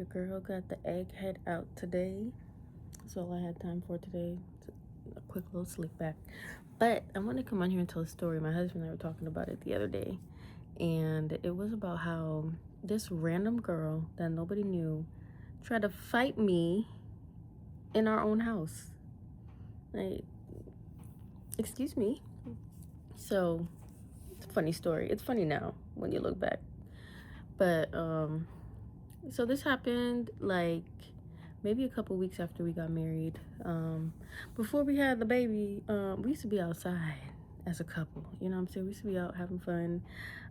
Your girl got the egghead out today. That's all I had time for today. A quick little slick back. But I want to come on here and tell a story. My husband and I were talking about it the other day. And it was about how this random girl that nobody knew tried to fight me in our own house. Like, excuse me. So, it's a funny story. It's funny now when you look back. But, so this happened like maybe a couple weeks after we got married. Before we had the baby, we used to be outside as a couple. You know what I'm saying? We used to be out having fun.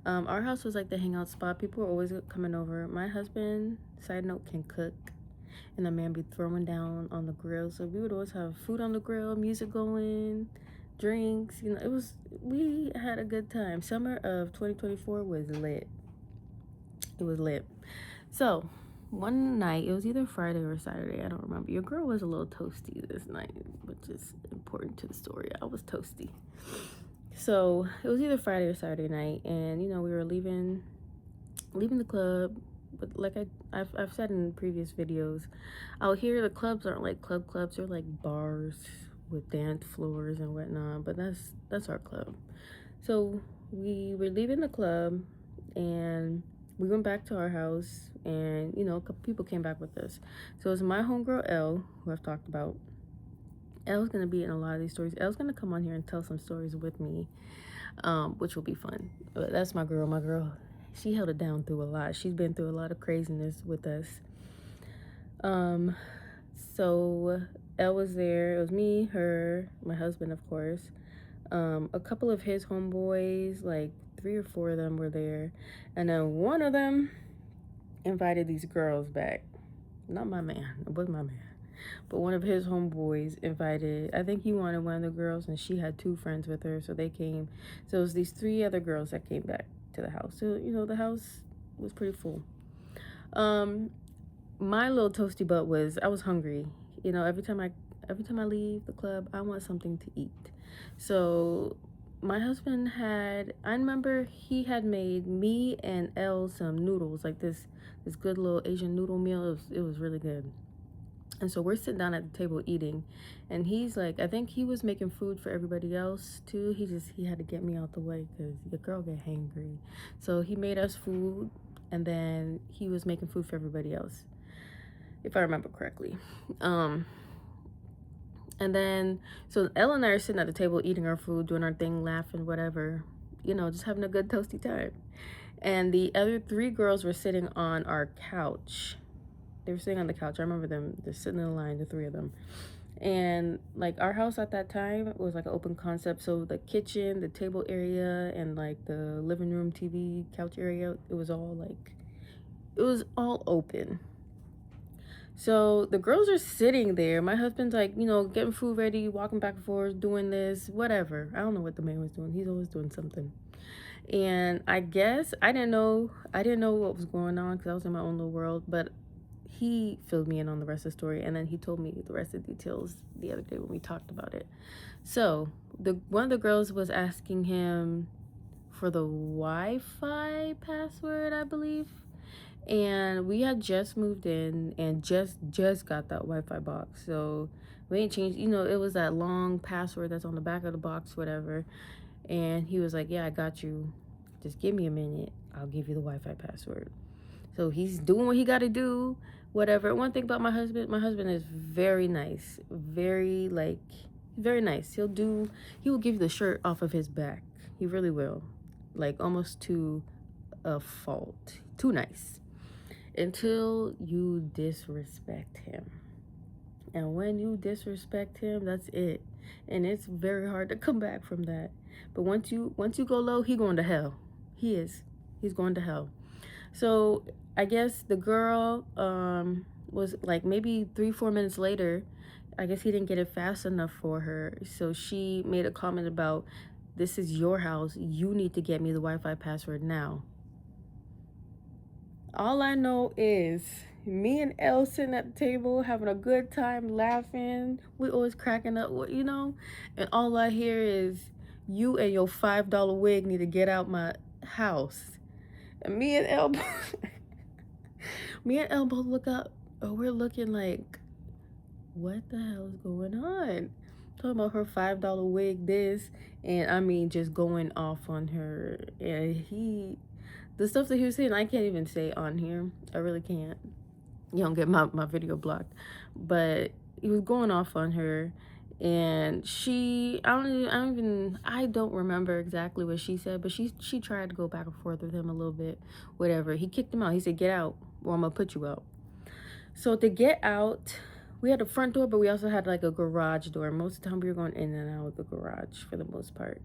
Our house was like the hangout spot. People were always coming over. My husband, side note, can cook. And the man be throwing down on the grill. So we would always have food on the grill, music going, drinks. You know, we had a good time. Summer of 2024 was lit. It was lit. So one night, it was either Friday or Saturday, I don't remember. Your girl was a little toasty this night, which is important to the story. I was toasty. So it was either Friday or Saturday night, and you know, we were leaving the club. But like I've said in previous videos, out here the clubs aren't like clubs, they're like bars with dance floors and whatnot. But that's our club. So we were leaving the club, and we went back to our house, and you know, a couple people came back with us. So it's my homegirl Elle, who I've talked about. Elle's gonna be in a lot of these stories. Elle's gonna come on here and tell some stories with me, which will be fun. But that's my girl. My girl, she held it down through a lot. She's been through a lot of craziness with us. So Elle was there. It was me, her, my husband, of course. A couple of his homeboys, like 3 or 4 of them were there, and then one of them invited these girls back. Not my man, it was my man, but one of his homeboys invited, I think he wanted one of the girls, and she had 2 friends with her, so they came. So it was these 3 other girls that came back to the house. So you know, the house was pretty full. My little toasty butt was, I was hungry. You know, every time I leave the club, I want something to eat. So my husband I remember he had made me and Elle some noodles, like this good little Asian noodle meal. It was really good. And so we're sitting down at the table eating, and he's like, I think he was making food for everybody else too. He had to get me out the way because the girl get hangry. So he made us food, and then he was making food for everybody else, if I remember correctly. And then, so Elle and I are sitting at the table eating our food, doing our thing, laughing, whatever, you know, just having a good toasty time. And the other 3 girls were sitting on our couch. They were sitting on the couch. I remember them. They're sitting in a line, the 3 of them. And like our house at that time was like an open concept. So the kitchen, the table area, and like the living room, TV, couch area, it was all open. So the girls are sitting there. My husband's like, you know, getting food ready, walking back and forth, doing this, whatever. I don't know what the man was doing. He's always doing something. And I guess I didn't know what was going on because I was in my own little world. But he filled me in on the rest of the story, and then he told me the rest of the details the other day when we talked about it. So one of the girls was asking him for the Wi-Fi password, I believe. And we had just moved in and just got that Wi-Fi box, so we ain't changed. You know, it was that long password that's on the back of the box, whatever. And he was like, yeah, I got you, just give me a minute, I'll give you the Wi-Fi password. So he's doing what he got to do, whatever. One thing about my husband is very nice, very nice. He will give you the shirt off of his back. He really will, like almost to a fault. Too nice. Until you disrespect him. And when you disrespect him, that's it. And it's very hard to come back from that. But once you go low, he going to hell. He's going to hell. So I guess the girl was like maybe 3-4 minutes later, I guess he didn't get it fast enough for her. So she made a comment about, this is your house, you need to get me the Wi-Fi password now. All I know is me and Elle sitting at the table having a good time, laughing. We always cracking up, you know. And all I hear is, you and your $5 wig need to get out my house. And me and Elle, Me and Elle both look up. Oh, we're looking like, what the hell is going on? Talking about her $5 wig, this, and I mean, just going off on her. And the stuff that he was saying, I can't even say on here. I really can't. You don't get my video blocked. But he was going off on her. And I don't remember exactly what she said, but she tried to go back and forth with him a little bit. Whatever. He kicked him out. He said, "Get out, or I'm gonna put you out." So to get out, we had a front door, but we also had like a garage door. Most of the time we were going in and out of the garage for the most part.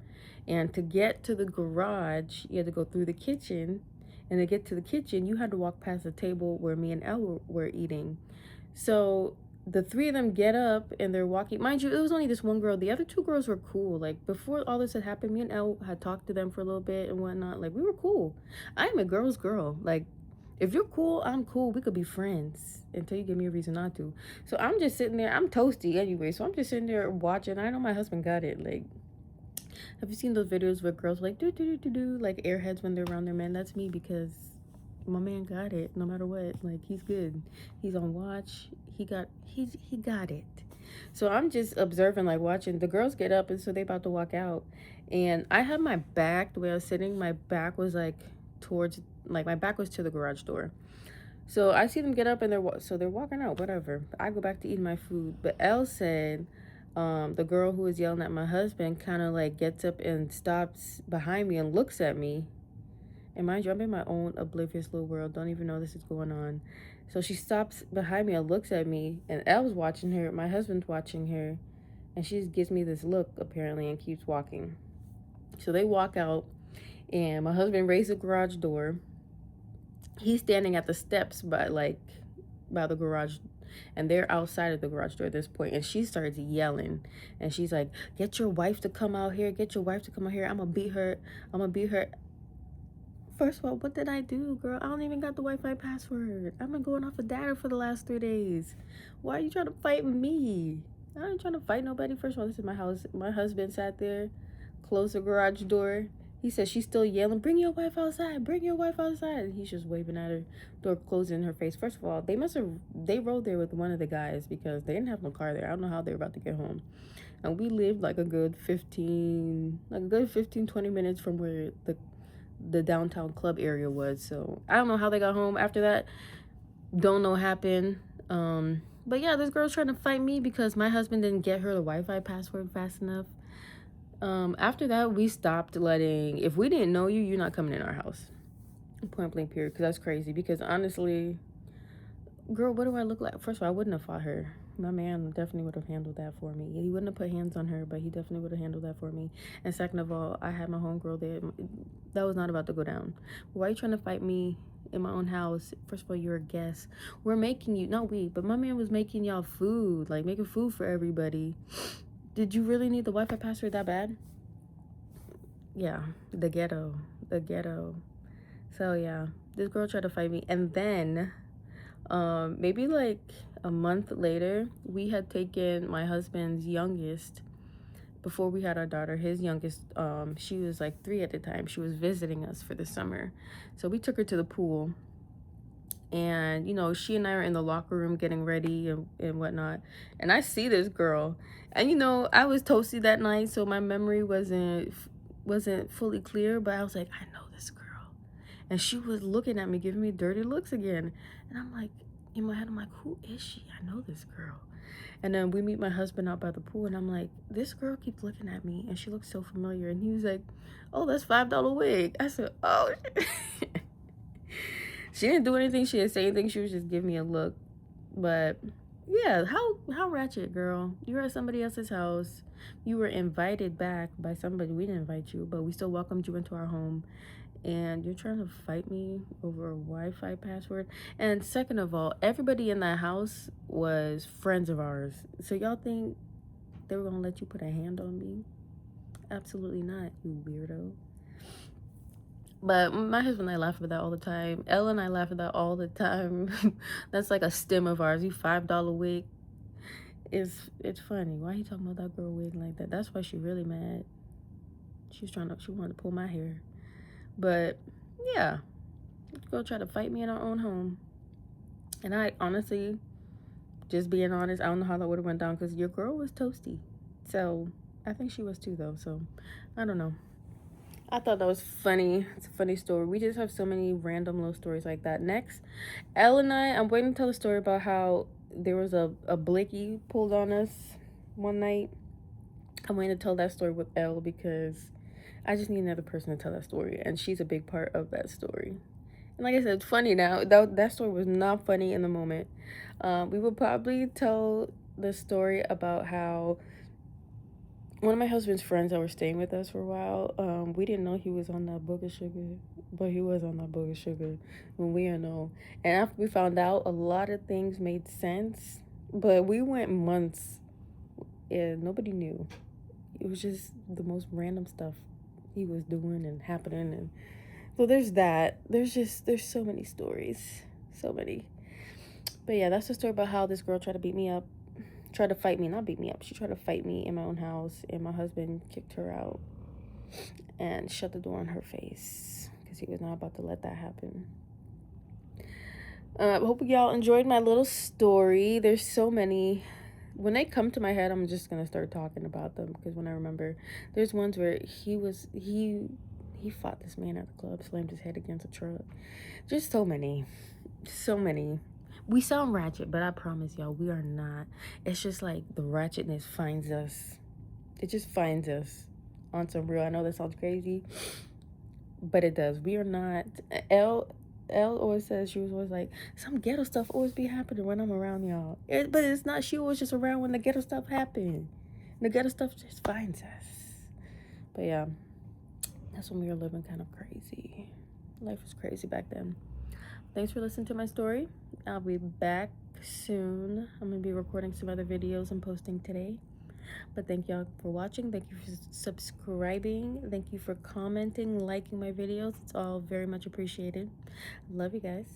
And to get to the garage, you had to go through the kitchen. And to get to the kitchen, you had to walk past the table where me and Elle were eating. So the three of them get up and they're walking. Mind you, it was only this one girl. The other two girls were cool. Like, before all this had happened, me and Elle had talked to them for a little bit and whatnot. Like, we were cool. I'm a girl's girl. Like, if you're cool, I'm cool. We could be friends until you give me a reason not to. So I'm just sitting there. I'm toasty anyway. So I'm just sitting there watching. I know my husband got it. Like, have you seen those videos where girls like do like airheads when they're around their men? That's me, because my man got it no matter what. Like, he's good. He's on watch. He got it. So I'm just observing, like watching. The girls get up and so they about to walk out. And I had my back, the way I was sitting, my back was like towards, like my back was to the garage door. So I see them get up and they're walking out, whatever. I go back to eating my food. But Elle said, the girl who was yelling at my husband kind of like gets up and stops behind me and looks at me. And mind you, I'm in my own oblivious little world. Don't even know this is going on. So she stops behind me and looks at me. And Elle's watching her. My husband's watching her. And she just gives me this look, apparently, and keeps walking. So they walk out. And my husband raised the garage door. He's standing at the steps by the garage, and they're outside of the garage door at this point. And she starts yelling, and she's like, "Get your wife to come out here. Get your wife to come out here. I'm gonna beat her. I'm gonna beat her." First of all, what did I do, girl? I don't even got the Wi-Fi password. I've been going off of data for the last 3 days. Why are you trying to fight me? I ain't trying to fight nobody. First of all, this is my house. My husband sat there, closed the garage door. He said she's still yelling, "Bring your wife outside, bring your wife outside." And he's just waving at her, door closed in her face. First of all, they rode there with one of the guys because they didn't have no car there. I don't know how they were about to get home. And we lived like a good 20 minutes from where the downtown club area was. So I don't know how they got home after that. Don't know what happened. But yeah, this girl's trying to fight me because my husband didn't get her the Wi-Fi password fast enough. After that, we stopped letting, if we didn't know you, you're not coming in our house. Point blank period, because that's crazy. Because honestly, girl, what do I look like? First of all, I wouldn't have fought her. My man definitely would have handled that for me. He wouldn't have put hands on her, but he definitely would have handled that for me. And second of all, I had my homegirl there. That was not about to go down. Why are you trying to fight me in my own house? First of all, you're a guest. We're making you, not we, but my man was making y'all food, like making food for everybody. Did you really need the Wi-Fi password that bad? Yeah, the ghetto. So yeah, this girl tried to fight me. And then maybe like a month later, we had taken my husband's youngest, before we had our daughter, his youngest, she was like 3 at the time. She was visiting us for the summer. So we took her to the pool. And, she and I are in the locker room getting ready and whatnot. And I see this girl. And, I was toasty that night, so my memory wasn't fully clear. But I was like, I know this girl. And she was looking at me, giving me dirty looks again. And I'm like, in my head, I'm like, who is she? I know this girl. And then we meet my husband out by the pool. And I'm like, this girl keeps looking at me. And she looks so familiar. And he was like, oh, that's $5 wig. I said, oh, she didn't do anything. She didn't say anything. She was just giving me a look. But yeah, how ratchet, girl. You were at somebody else's house. You were invited back by somebody. We didn't invite you, but we still welcomed you into our home. And you're trying to fight me over a Wi-Fi password. And second of all, everybody in that house was friends of ours. So y'all think they were going to let you put a hand on me? Absolutely not, you weirdo. But my husband and I laugh at that all the time. Ella and I laugh at that all the time. That's like a stem of ours. You $5 wig. It's funny. Why are you talking about that girl wig like that? That's why she really mad. She wanted to pull my hair. But yeah, go try to fight me in our own home. And I honestly, just being honest, I don't know how that would have went down because your girl was toasty. So I think she was too, though. So I don't know. I thought that was funny. It's a funny story. We just have so many random little stories like that. Next, Elle and I'm waiting to tell a story about how there was a blicky pulled on us one night. I'm waiting to tell that story with Elle because I just need another person to tell that story, and she's a big part of that story. And like I said, funny now. That story was not funny in the moment. We would probably tell the story about how one of my husband's friends that were staying with us for a while, we didn't know he was on that book of sugar, but he was on that book of sugar when we didn't know. And after we found out, a lot of things made sense, but we went months and nobody knew. It was just the most random stuff he was doing and happening, and so there's that. There's so many stories, so many. But yeah, that's the story about how this girl tried to beat me up, tried to fight me, not beat me up. She tried to fight me in my own house, and my husband kicked her out and shut the door on her face because he was not about to let that happen. I hope y'all enjoyed my little story. There's so many. When they come to my head, I'm just gonna start talking about them because when I remember, there's ones where he fought this man at the club, slammed his head against a truck. Just so many, so many. We sound ratchet, but I promise y'all, we are not. It's just like the ratchetness finds us. It just finds us on some real. I know that sounds crazy, but it does. We are not. Elle always says, she was always like, some ghetto stuff always be happening when I'm around y'all. But it's not. She was just around when the ghetto stuff happened. The ghetto stuff just finds us. But yeah, that's when we were living kind of crazy. Life was crazy back then. Thanks for listening to my story. I'll be back soon. I'm going to be recording some other videos and posting today. But thank y'all for watching. Thank you for subscribing. Thank you for commenting, liking my videos. It's all very much appreciated. Love you guys.